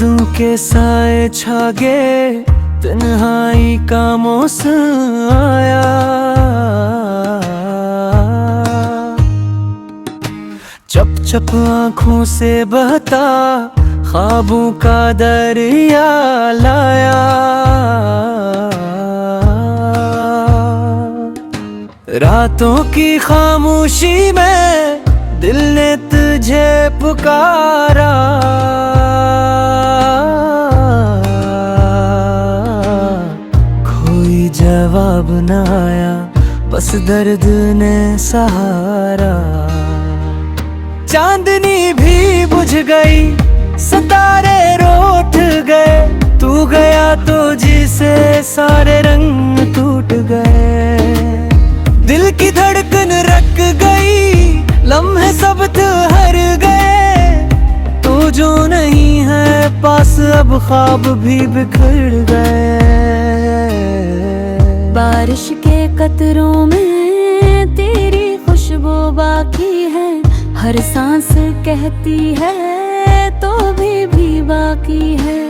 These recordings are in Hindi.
यादों के साए छा गए, तन्हाई का मौसम आया। चप चप आँखों से बहता ख्वाबों का दरिया लाया। रातों की खामोशी में दिल ने तुझे पुकारा। कोई जवाब न आया, बस दर्द ने सहारा। चांदनी भी बुझ गई, सितारे रूठ गए, तू गया तो जिसे सारे रंग टूट गए। दिल की धड़कन रक गई, लम्हे सब ठहर गए, तू जो नहीं है पास अब ख्वाब भी बिखर गए। बारिश के कतरों में तेरी खुशबू बाकी है, हर सांस कहती है तो भी बाकी है।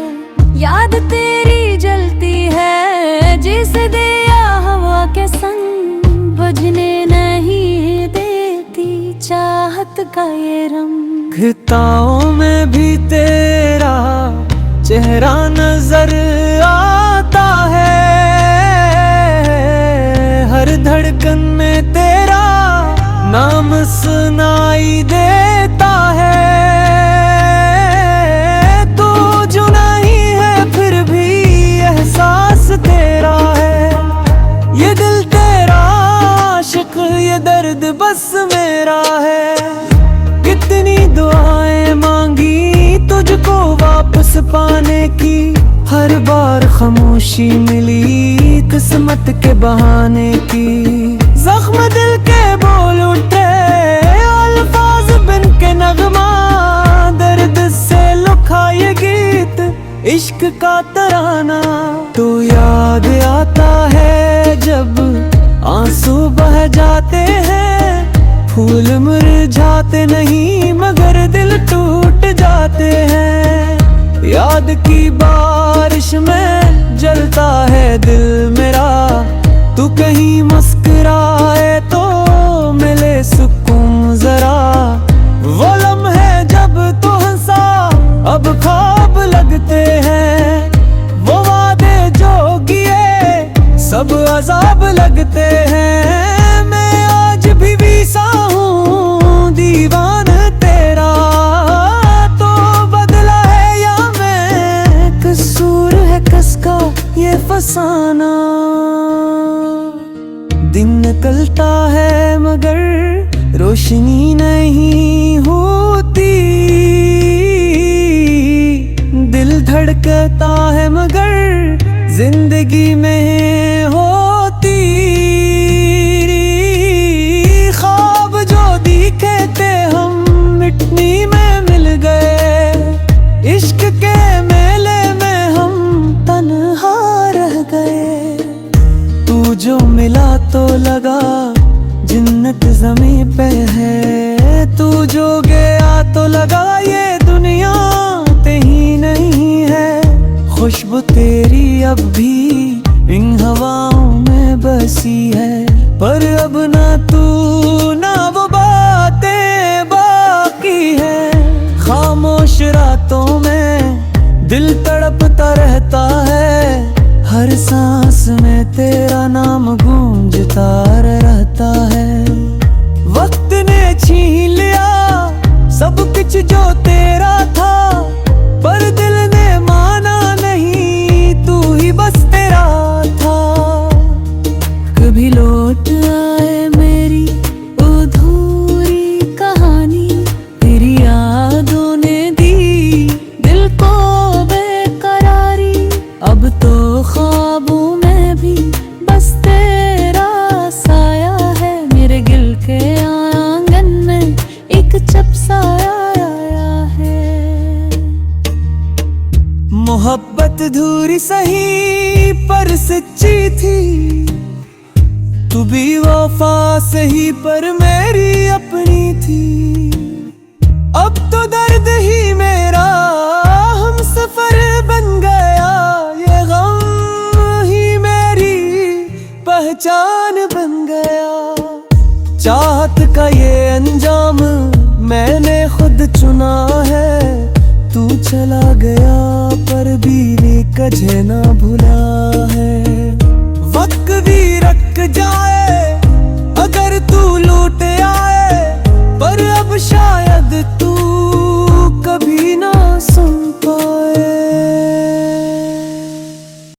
याद तेरी जलती है जिसे दिया हवा के संग, बुझने नहीं देती चाहत का ये रंग। घिताओं में भी तेरा चेहरा नजर आता है, हर धड़कन में तेरा नाम सुनाई देता है। तू जो नहीं है फिर भी एहसास तेरा है, ये दिल तेरा आशिक, ये दर्द बस मेरा है। कितनी दुआएं मांगी तुझको वापस पाने की, हर बार खामोशी मिली किस्मत के बहाने की। जख्म दिल के बोल उठे, अल्फाज बिन के नगमा, दर्द से लुखा ये गीत इश्क का तराना। तो याद आता है जब आंसू बह जाते हैं, फूल मुरझाते नहीं मगर दिल टूट जाते हैं। याद की बारिश में जलता है दिल मेरा, तू कहीं मुस्कुराए तो मिले सुकून जरा। वो लम्हे जब तू हंसा अब ख्वाब लगते हैं, वो वादे जो किए सब अजाब लगते हैं। मैं आज भी वीसा हूँ दीवान तेरा, तो बदला है या मैं, कसूर है किसका ये फसाना। दिन निकलता है मगर रोशनी नहीं होती, दिल धड़कता है मगर जिंदगी में होती। ख्वाब जो दिखे थे हम मिटनी में मिल गए, इश्क के मेले में हम तन्हा रह गए। तू जो मिला तो लगा जन्नत ज़मीं पे है, तू जो गया तो लगा ये दुनिया ते ही नहीं है। खुशबू तेरी अब भी इन हवाओं में बसी है, पर अब ना तू ना वो बातें बाकी है। खामोश रातों में दिल तड़पता रहता है, हर सांस में तेरा नाम गूंजता रहता है। वक्त ने छीन लिया सब कुछ जो तेरा था, पर दिल ने माना नहीं तू ही बस तेरा था। कभी लौट आए मेरी अधूरी कहानी, तेरी यादों ने दी दिल को बेकरारी। अब तो ख्वाबों में भी बस तेरा साया है, मेरे गिल के आंगन में एक चपसाया आया है। मोहब्बत धूरी सही पर सच्ची थी, तू भी वफा सही पर मेरी अपनी थी। अब तो दर्द ही मेरा हम सफर पहचान बन गया। चाहत का ये अंजाम मैंने खुद चुना है। तू चला गया पर भी कझे ना भुला है। वक्त भी रख जाए